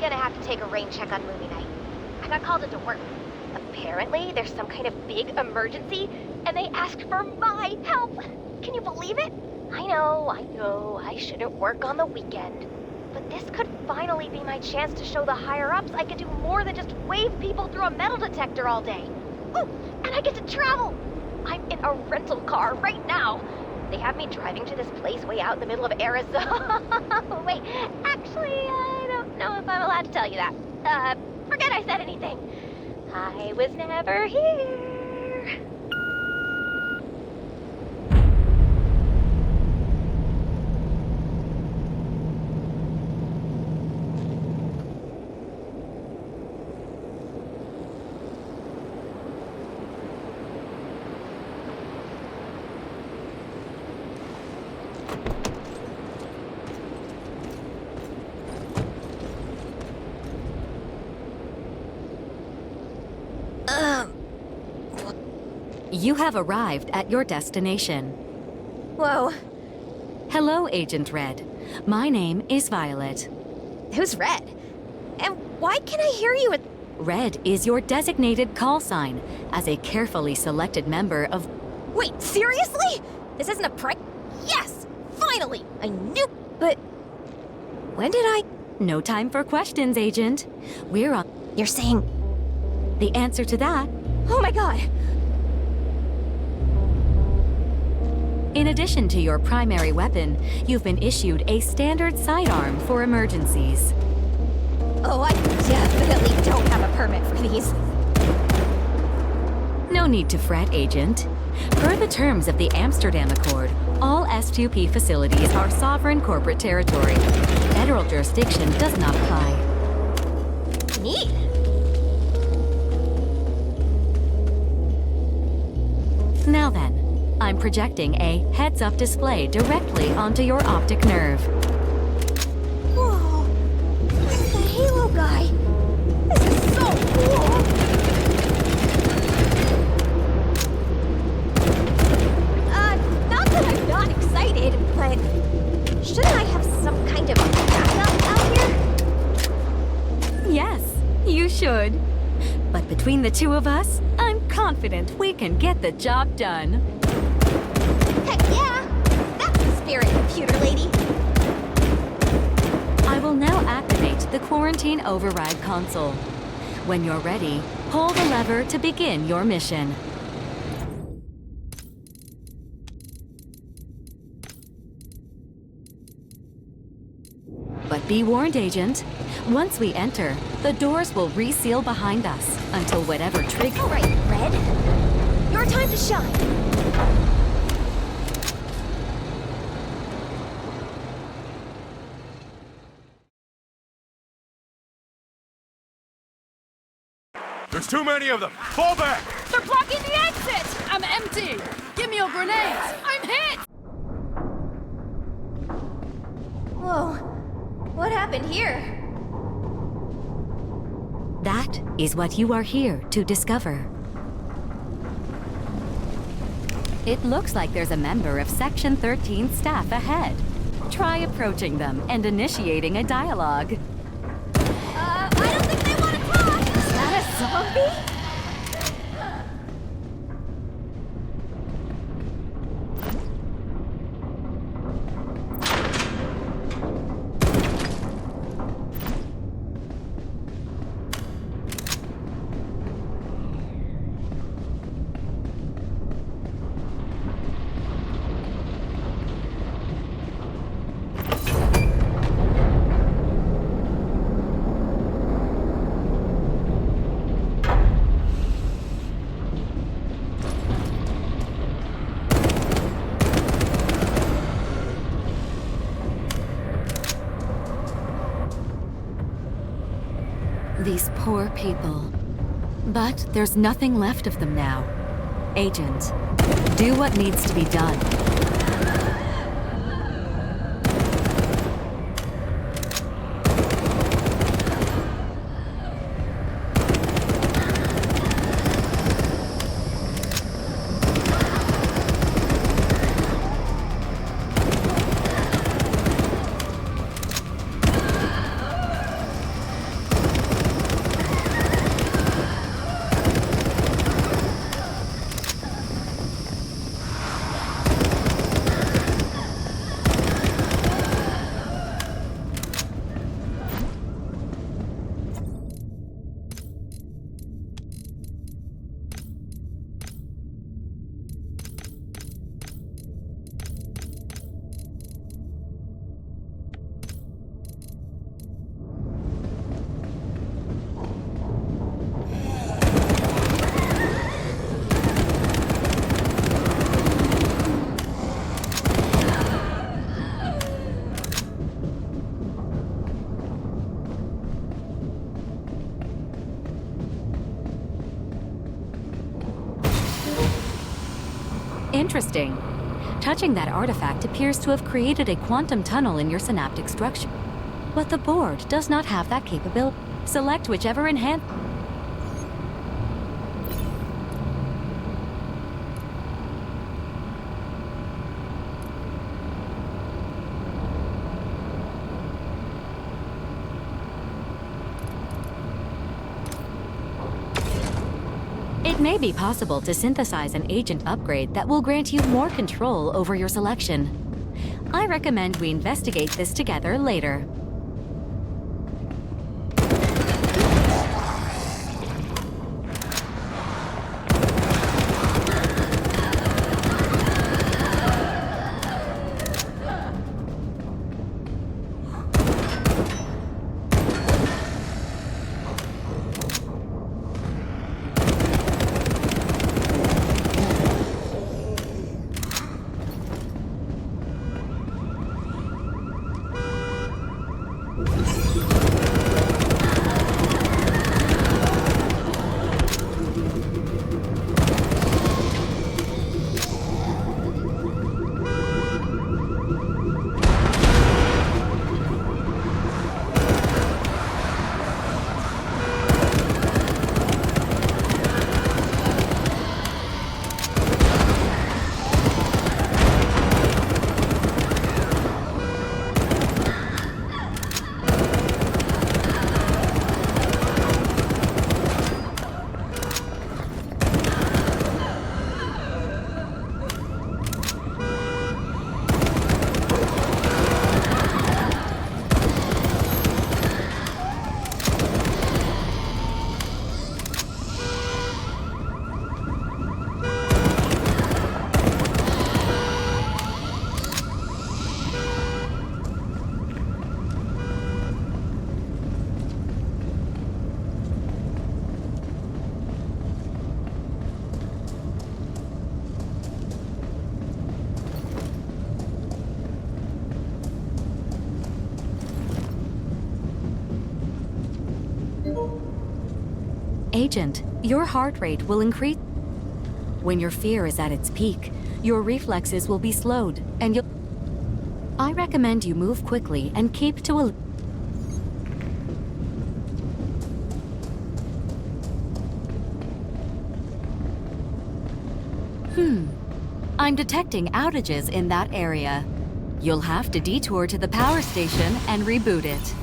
gonna have to take a rain check on movie night. I got called into work. Apparently, there's some kind of big emergency, and they asked for my help. Can you believe it? I know, I shouldn't work on the weekend. But this could finally be my chance to show the higher-ups I can do more than just wave people through a metal detector all day. Oh, and I get to travel! I'm in a rental car right now. They have me driving to this place way out in the middle of Arizona. Wait, actually, I don't know if I'm allowed to tell you that. Forget I said anything. I was never here. You have arrived at your destination. Whoa. Hello, Agent Red. My name is Violet. Who's Red? And why can I hear you at... Red is your designated call sign as a carefully selected member of... Wait, seriously? This isn't a prank? Yes! Finally! I knew... But... When did I... No time for questions, Agent. We're on... You're saying... The answer to that... Oh my god! In addition to your primary weapon, you've been issued a standard sidearm for emergencies. Oh, I definitely don't have a permit for these. No need to fret, Agent. Per the terms of the Amsterdam Accord, all S2P facilities are sovereign corporate territory. Federal jurisdiction does not apply. Neat. Now then, I'm projecting a heads-up display directly onto your optic nerve. Whoa! It's the Halo guy! This is so cool! Not that I'm not excited, but... Shouldn't I have some kind of backup out here? Yes, you should. But between the two of us, I'm confident we can get the job done. Heck yeah! That's the spirit, computer lady! I will now activate the quarantine override console. When you're ready, pull the lever to begin your mission. But be warned, Agent. Once we enter, the doors will reseal behind us until whatever trigger... All right, Red. Your time to shine. There's too many of them! Fall back! They're blocking the exit! I'm empty! Give me your grenades! I'm hit! Whoa. What happened here? That is what you are here to discover. It looks like there's a member of Section 13 staff ahead. Try approaching them and initiating a dialogue. I don't think they want to talk! Is that a zombie? These poor people. But there's nothing left of them now. Agent, do what needs to be done. Interesting. Touching that artifact appears to have created a quantum tunnel in your synaptic structure. But the board does not have that capability. Select whichever enhance. It may be possible to synthesize an agent upgrade that will grant you more control over your selection. I recommend we investigate this together later. Agent, your heart rate will increase. When your fear is at its peak, your reflexes will be slowed, and you'll... I recommend you move quickly and keep to a... I'm detecting outages in that area. You'll have to detour to the power station and reboot it.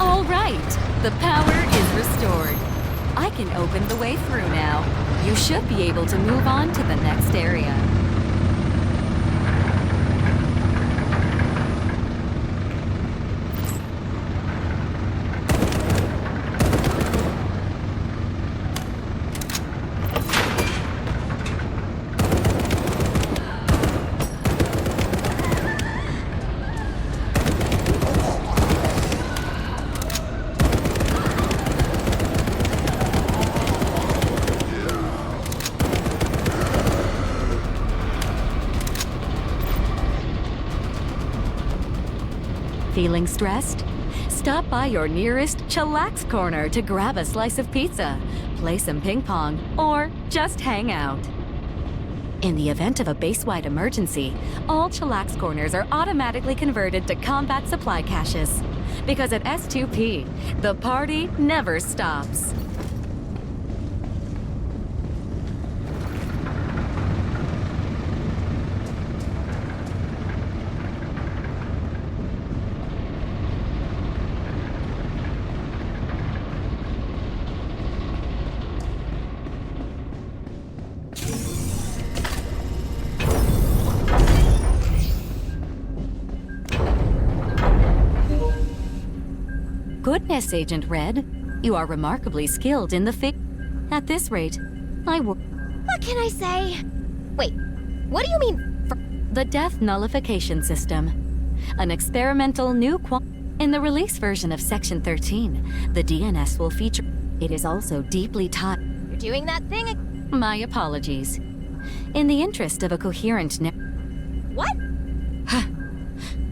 All right, the power is restored. I can open the way through now. You should be able to move on to the next area. Feeling stressed? Stop by your nearest chillax corner to grab a slice of pizza, play some ping pong, or just hang out. In the event of a base-wide emergency, all chillax corners are automatically converted to combat supply caches. Because at S2P, the party never stops. Goodness, Agent Red. You are remarkably skilled in the At this rate, What can I say? Wait, what do you mean? The Death Nullification System. An experimental new In the release version of Section 13, the DNS will feature... It is also deeply taught... You're doing that thing My apologies. In the interest of a coherent What?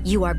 You are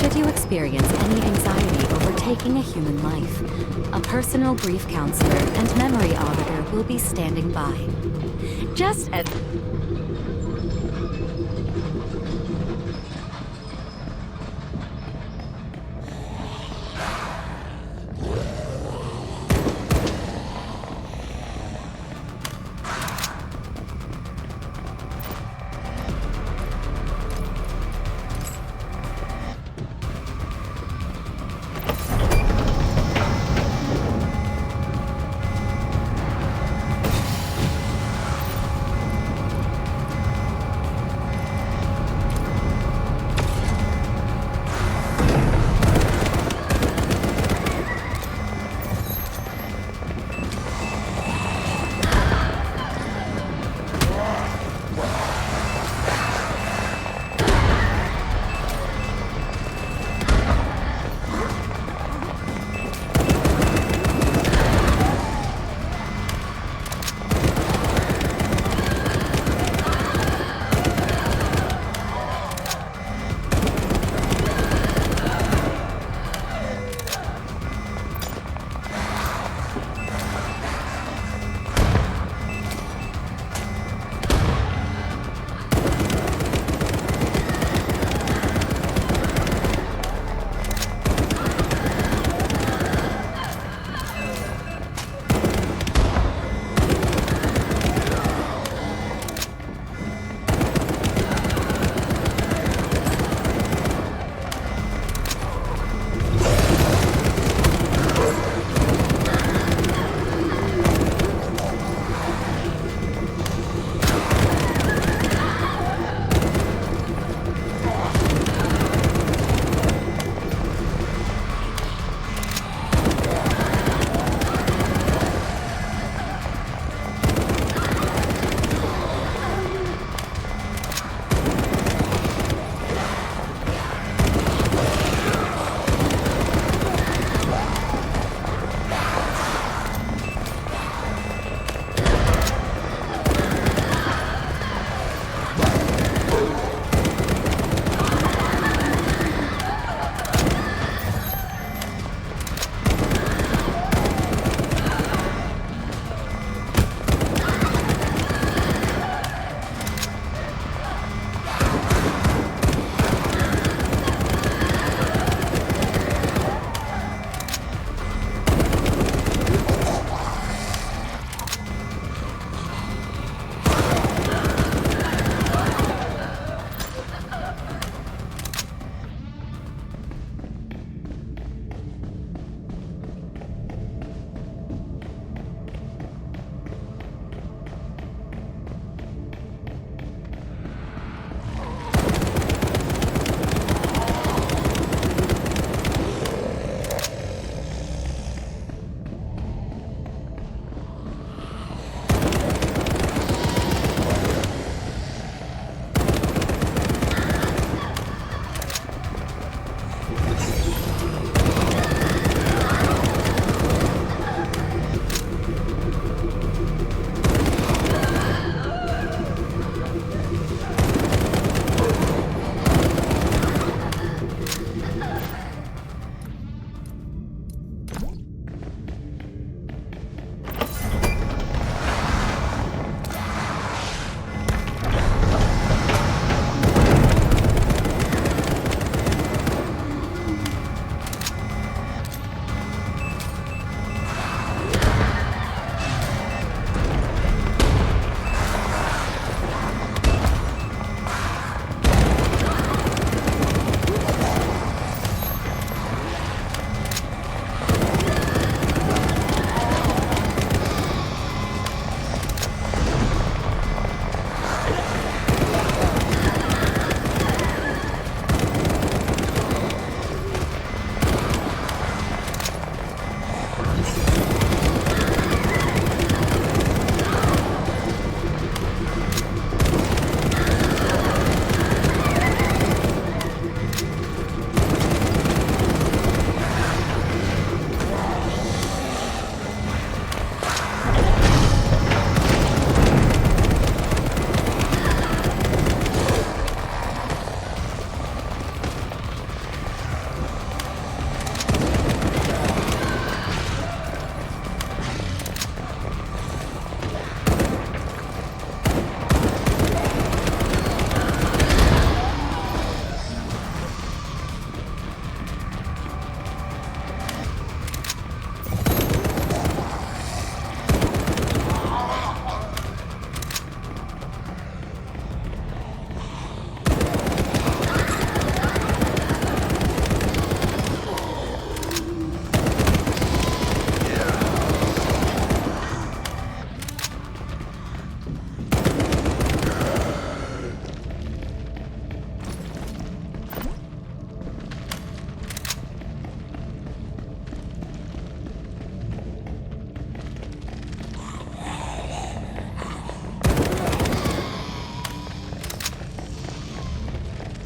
Should you experience any anxiety over taking a human life, a personal grief counselor and memory auditor will be standing by. Just as...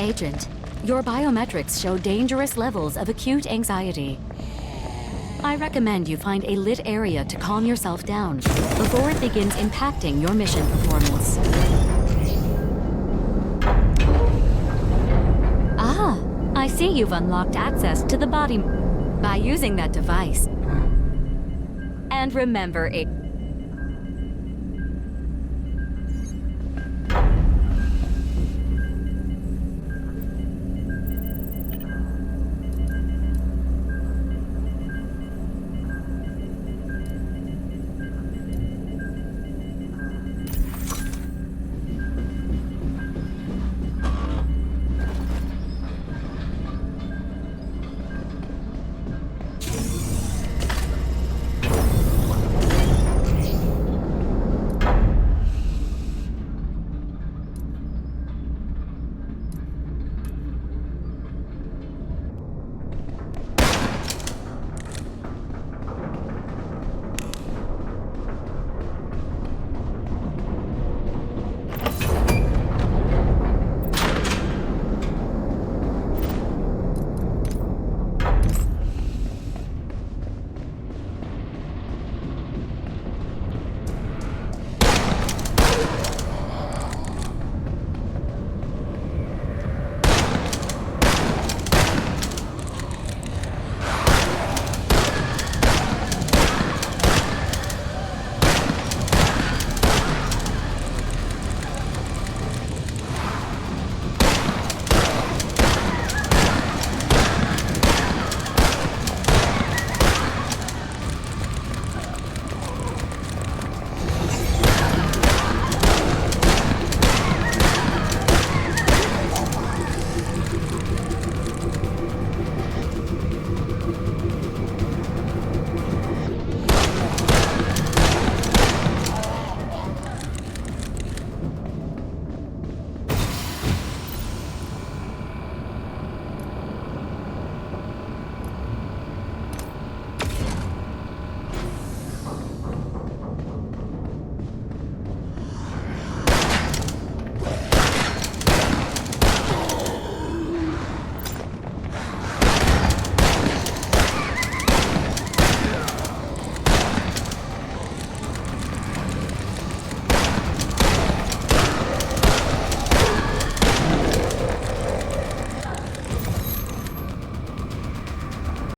Agent, your biometrics show dangerous levels of acute anxiety. I recommend you find a lit area to calm yourself down before it begins impacting your mission performance. Ah, I see you've unlocked access to the body by using that device. And remember,